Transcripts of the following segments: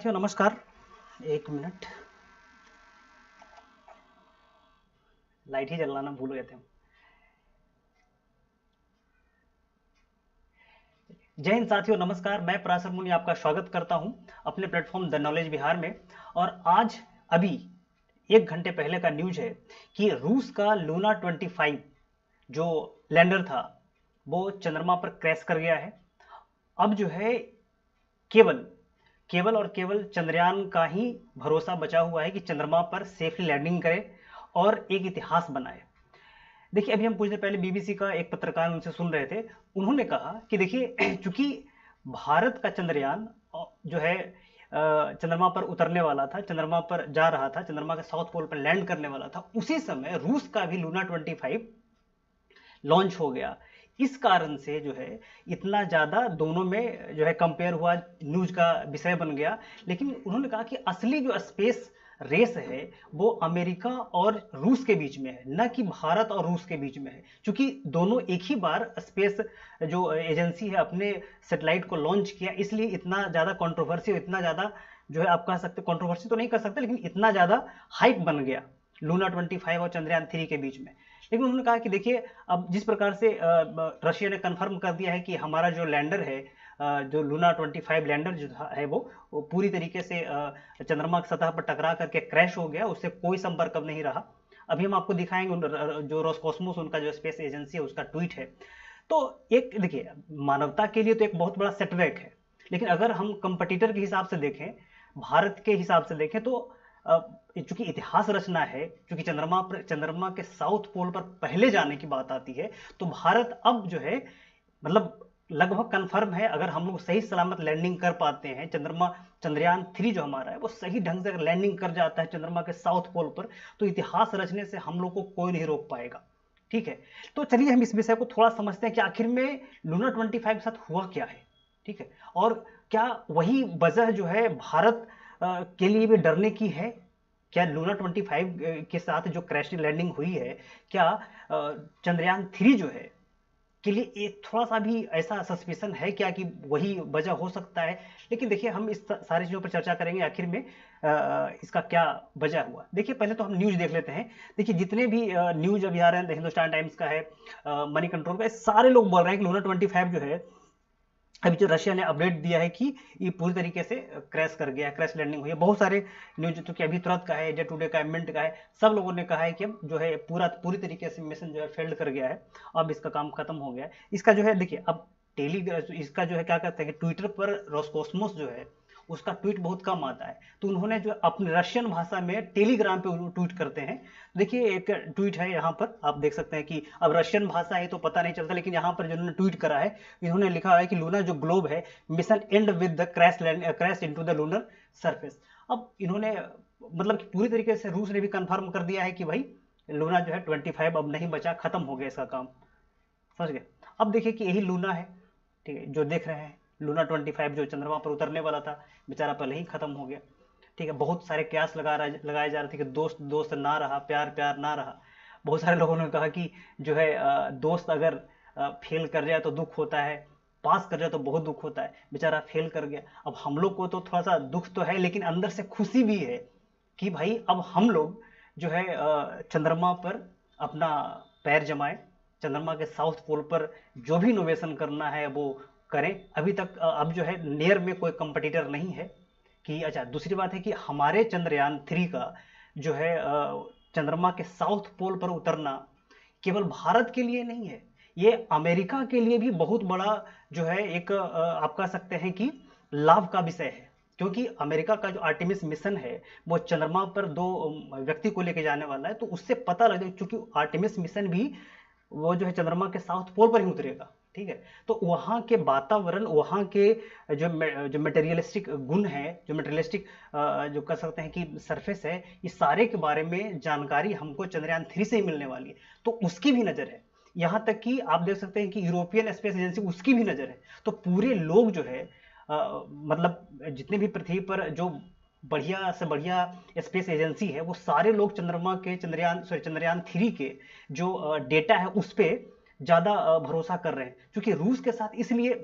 साथियों नमस्कार। एक मिनट, लाइट ही जलाना भूल गए थे हम। जय हिंद साथियों, नमस्कार। मैं पराशर मुनि आपका स्वागत करता हूं अपने प्लेटफॉर्म द नॉलेज बिहार में। और आज अभी 1 घंटे पहले का न्यूज है कि रूस का लूना 25 जो लैंडर था वो चंद्रमा पर क्रैश कर गया है। अब जो है केवल केवल और केवल चंद्रयान का ही भरोसा बचा हुआ है कि चंद्रमा पर सेफली लैंडिंग करे और एक इतिहास बनाए। देखिए, अभी हम कुछ देर पहले बीबीसी का एक पत्रकार उनसे सुन रहे थे। उन्होंने कहा कि देखिए चूंकि भारत का चंद्रयान जो है चंद्रमा पर उतरने वाला था, चंद्रमा पर जा रहा था, चंद्रमा के साउथ पोल पर लैंड करने वाला था, उसी समय रूस का भी लूना 25 लॉन्च हो गया। इस कारण से जो है इतना ज़्यादा दोनों में जो है कंपेयर हुआ, न्यूज का विषय बन गया। लेकिन उन्होंने कहा कि असली जो स्पेस रेस है वो अमेरिका और रूस के बीच में है, न कि भारत और रूस के बीच में है। क्योंकि दोनों एक ही बार स्पेस जो एजेंसी है अपने सैटेलाइट को लॉन्च किया, इसलिए इतना ज़्यादा कंट्रोवर्सी, इतना ज़्यादा जो है आप कह सकते, कंट्रोवर्सी तो नहीं कर सकते, लेकिन इतना ज़्यादा हाइप बन गया लूना 25 और चंद्रयान 3 के बीच में। लेकिन उन्होंने कहा कि देखिए, अब जिस प्रकार से रशिया ने कंफर्म कर दिया है कि हमारा जो लैंडर है, जो लूना 25 लैंडर जो है वो पूरी तरीके से चंद्रमा की सतह पर टकरा करके क्रैश हो गया, उससे कोई संपर्क अब नहीं रहा। अभी हम आपको दिखाएंगे जो रोसकॉस्मोस उनका जो स्पेस एजेंसी है उसका ट्वीट है। तो एक देखिए, मानवता के लिए तो एक बहुत बड़ा सेटबैक है। लेकिन अगर हम कंपटीटर के हिसाब से देखें, भारत के हिसाब से देखें, तो चूंकि इतिहास रचना है, चूंकि चंद्रमा के साउथ पोल पर पहले जाने की बात आती है, तो भारत अब जो है मतलब लगभग कंफर्म है। अगर हम लोग सही सलामत लैंडिंग कर पाते हैं, चंद्रयान 3 जो हमारा है वो सही ढंग से अगर लैंडिंग कर जाता है चंद्रमा के साउथ पोल पर, तो इतिहास रचने से हम लोग को कोई नहीं रोक पाएगा। ठीक है, तो चलिए हम इस विषय को थोड़ा समझते हैं कि आखिर में लूना 25 के साथ हुआ क्या है। ठीक है, और क्या वही वजह जो है भारत के लिए भी डरने की है? क्या लूना 25 के साथ जो क्रैश लैंडिंग हुई है, क्या चंद्रयान 3 जो है के लिए एक थोड़ा सा भी ऐसा सस्पिशन है क्या कि वही वजह हो सकता है? लेकिन देखिए, हम इस सारी चीज़ों पर चर्चा करेंगे आखिर में इसका क्या वजह हुआ। देखिए, पहले तो हम न्यूज़ देख लेते हैं। देखिए, जितने भी न्यूज़ अभी आ रहे हैं, हिंदुस्तान टाइम्स का है, मनी कंट्रोल का, सारे लोग बोल रहे हैं कि लूना 25 जो है, अभी जो रशिया ने अपडेट दिया है कि ये पूरी तरीके से क्रैश कर गया है, क्रैश लैंडिंग हुई है। बहुत सारे न्यूज तो कि अभी तुरंत का है, इंडिया टुडे का, मिंट का है, सब लोगों ने कहा है कि अब जो है पूरी तरीके से मिशन जो है फेल्ड कर गया है, अब इसका काम खत्म हो गया है। इसका जो है देखिए, अब टेली इसका जो है क्या कहते हैं कि ट्विटर पर रोस्कोस्मोस जो है उसका ट्वीट बहुत कम आता है, तो उन्होंने जो अपने रशियन भाषा में टेलीग्राम पे ट्वीट करते हैं। देखिए, एक ट्वीट है यहाँ पर, आप देख सकते हैं कि अब रशियन भाषा है तो पता नहीं चलता, लेकिन यहाँ पर जिन्होंने ट्वीट करा है, इन्होंने लिखा है कि लूना जो ग्लोब है, mission and with the crash into the lunar surface. अब इन्होंने मतलब कि पूरी तरीके से रूस ने भी कंफर्म कर दिया है कि भाई लूना जो है 25 अब नहीं बचा, खत्म हो गया इसका काम। समझ गए? अब देखिए कि यही लूना है, ठीक है, जो देख रहे हैं लूना 25 जो चंद्रमा पर उतरने वाला था, बेचारा पहले ही खत्म हो गया। ठीक है, बहुत सारे कयास लगाए जा रहे थे कि दोस्त दोस्त ना रहा, प्यार प्यार ना रहा। बहुत सारे लोगों ने कहा कि जो है दोस्त अगर फेल कर जाए तो दुख होता है, पास कर जाए तो बहुत दुख होता है, बेचारा फेल कर गया। अब हम लोग को तो थोड़ा सा दुख तो है, लेकिन अंदर से खुशी भी है कि भाई अब हम लोग जो है चंद्रमा पर अपना पैर जमाए, चंद्रमा के साउथ पोल पर जो भी इनोवेशन करना है वो करें। अभी तक अब जो है नियर में कोई कंपटीटर नहीं है कि अच्छा। दूसरी बात है कि हमारे चंद्रयान 3 का जो है चंद्रमा के साउथ पोल पर उतरना केवल भारत के लिए नहीं है, ये अमेरिका के लिए भी बहुत बड़ा जो है एक आप कह सकते हैं कि लाभ का विषय है। क्योंकि अमेरिका का जो आर्टेमिस मिशन है वो चंद्रमा पर 2 व्यक्ति को लेकर जाने वाला है, तो उससे पता लग जाए, क्योंकि आर्टेमिस मिशन भी वो जो है चंद्रमा के साउथ पोल पर ही उतरेगा। ठीक है, तो वहाँ के वातावरण, वहाँ के जो मटेरियलिस्टिक गुण है, जो मटेरियलिस्टिक जो कह सकते हैं कि सरफेस है, इस सारे के बारे में जानकारी हमको चंद्रयान 3 से ही मिलने वाली है, तो उसकी भी नज़र है। यहाँ तक कि आप देख सकते हैं कि यूरोपियन स्पेस एजेंसी, उसकी भी नज़र है। तो पूरे लोग जो है मतलब जितने भी पृथ्वी पर जो बढ़िया से बढ़िया स्पेस एजेंसी है, वो सारे लोग चंद्रमा के चंद्रयान 3 के जो डेटा है उस पर ज़्यादा भरोसा कर रहे हैं। क्योंकि रूस के साथ इसलिए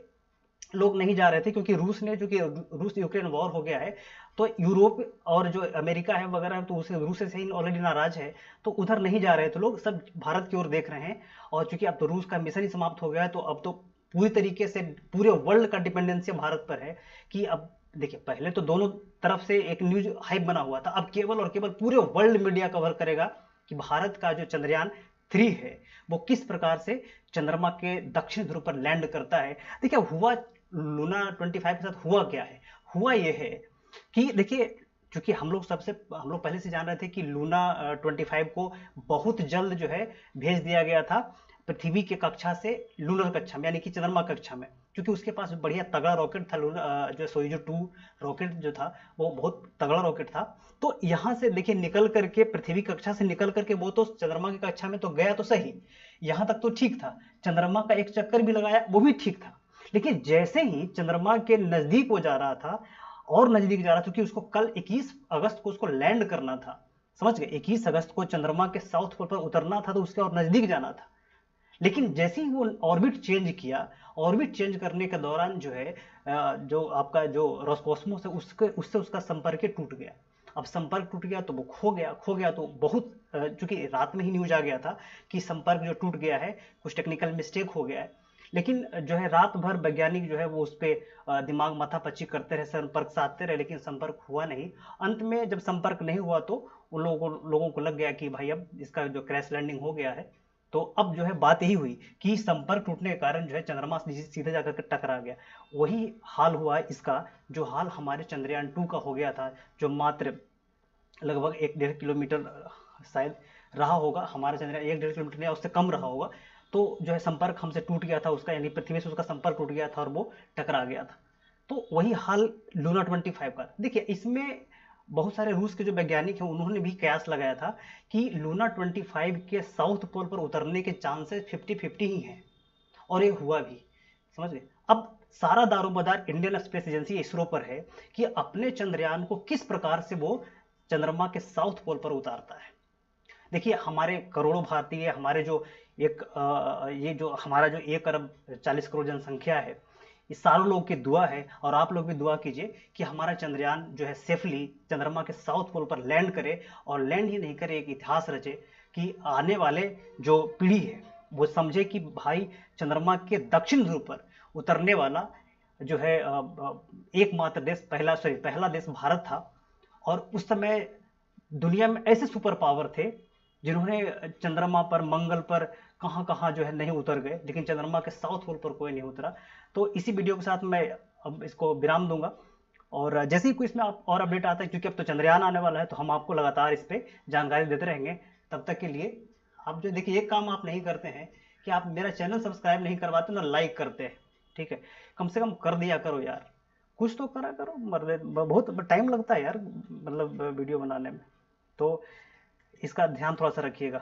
लोग नहीं जा रहे थे, क्योंकि रूस ने, जो कि रूस यूक्रेन वॉर हो गया है, तो यूरोप और जो अमेरिका है वगैरह, तो उसे रूस से ही ऑलरेडी नाराज है, तो उधर नहीं जा रहे थे लोग, सब भारत की ओर देख रहे हैं। और चूंकि अब तो रूस का मिशन ही समाप्त हो गया है, तो अब तो पूरी तरीके से पूरे वर्ल्ड का डिपेंडेंसी भारत पर है। कि अब देखिए, पहले तो दोनों तरफ से एक न्यूज हाइप बना हुआ था, अब केवल और केवल पूरे वर्ल्ड मीडिया कवर करेगा कि भारत का जो चंद्रयान 3 है वो किस प्रकार से चंद्रमा के दक्षिण ध्रुव पर लैंड करता है। देखिए हुआ लूना 25 के साथ हुआ क्या है, हुआ ये है कि देखिए, चूंकि हम लोग पहले से जान रहे थे कि लूना 25 को बहुत जल्द जो है भेज दिया गया था पृथ्वी के कक्षा से लूनर कक्षा में, यानी कि चंद्रमा कक्षा में, क्योंकि उसके पास बढ़िया तगड़ा रॉकेट था। जो सोयूज 2 रॉकेट जो था वो बहुत तगड़ा रॉकेट था। तो यहां से देखिए निकल करके, पृथ्वी कक्षा से निकल करके वो तो चंद्रमा की कक्षा में तो गया तो सही, यहां तक तो ठीक था, चंद्रमा का एक चक्कर भी लगाया वो भी ठीक था। लेकिन जैसे ही चंद्रमा के नजदीक वो जा रहा था, और नजदीक जा रहा था, क्योंकि उसको कल 21 अगस्त को उसको लैंड करना था, समझ गए, 21 अगस्त को चंद्रमा के साउथ पोल पर उतरना था, तो उसके और नजदीक जाना था। लेकिन जैसे ही वो ऑर्बिट चेंज किया, ऑर्बिट चेंज करने के दौरान जो है जो आपका जो रोसकॉस्मोस है उससे उसका संपर्क ही टूट गया। अब संपर्क टूट गया तो वो खो गया तो बहुत, चूंकि रात में ही न्यूज आ गया था कि संपर्क जो टूट गया है, कुछ टेक्निकल मिस्टेक हो गया है। लेकिन जो है रात भर वैज्ञानिक जो है वो उस पर दिमाग माथापच्ची करते रहे, संपर्क साधते रहे, लेकिन संपर्क हुआ नहीं। अंत में जब संपर्क नहीं हुआ तो उन लोगों को लग गया कि भाई अब इसका जो क्रैश लैंडिंग हो गया है। तो अब जो है बात यही हुई कि संपर्क टूटने के कारण जो है चंद्रमा से सीधे जाकर के टकरा गया। वही हाल हुआ इसका, जो हाल हमारे चंद्रयान 2 का हो गया था, जो मात्र लगभग 1-1.5 किलोमीटर शायद रहा होगा, हमारा चंद्रयान 1-1.5 किलोमीटर या उससे कम रहा होगा। तो जो है संपर्क हमसे टूट गया था उसका, यानी पृथ्वी से उसका संपर्क टूट गया था और वो टकरा गया था। तो वही हाल लूना 25 का। देखिए इसमें बहुत सारे रूस के जो वैज्ञानिक हैं उन्होंने भी कयास लगाया था कि लूना 25 के साउथ पोल पर उतरने के चांसेस 50-50 ही हैं, और ये हुआ भी, समझ गए। अब सारा दारोमदार इंडियन स्पेस एजेंसी इसरो पर है कि अपने चंद्रयान को किस प्रकार से वो चंद्रमा के साउथ पोल पर उतारता है। देखिए हमारे करोड़ों भारतीय, हमारे जो ये जो हमारा जो 1 अरब 40 करोड़ जनसंख्या है, इस सारों लोगों की दुआ है, और आप लोग भी दुआ कीजिए कि हमारा चंद्रयान जो है सेफली चंद्रमा के साउथ पोल पर लैंड करे, और लैंड ही नहीं करे, एक इतिहास रचे कि आने वाले जो पीढ़ी है वो समझे कि भाई चंद्रमा के दक्षिण ध्रुव पर उतरने वाला जो है एकमात्र देश, पहला देश भारत था। और उस समय दुनिया में ऐसे सुपर पावर थे जिन्होंने चंद्रमा पर, मंगल पर, कहां कहां जो है नहीं उतर गए, लेकिन चंद्रमा के साउथ पोल पर कोई नहीं उतरा। तो इसी वीडियो के साथ मैं अब इसको विराम दूंगा, और जैसे ही कोई इसमें और अपडेट आता है, क्योंकि अब तो चंद्रयान आने वाला है, तो हम आपको लगातार इस पर जानकारी देते रहेंगे। तब तक के लिए आप जो देखिए, एक काम आप नहीं करते हैं कि आप मेरा चैनल सब्सक्राइब नहीं करवाते ना लाइक करते हैं, ठीक है, कम से कम कर दिया करो यार, कुछ तो करा करो, मर्द बहुत टाइम लगता है यार, मतलब वीडियो बनाने में, तो इसका ध्यान थोड़ा सा रखिएगा।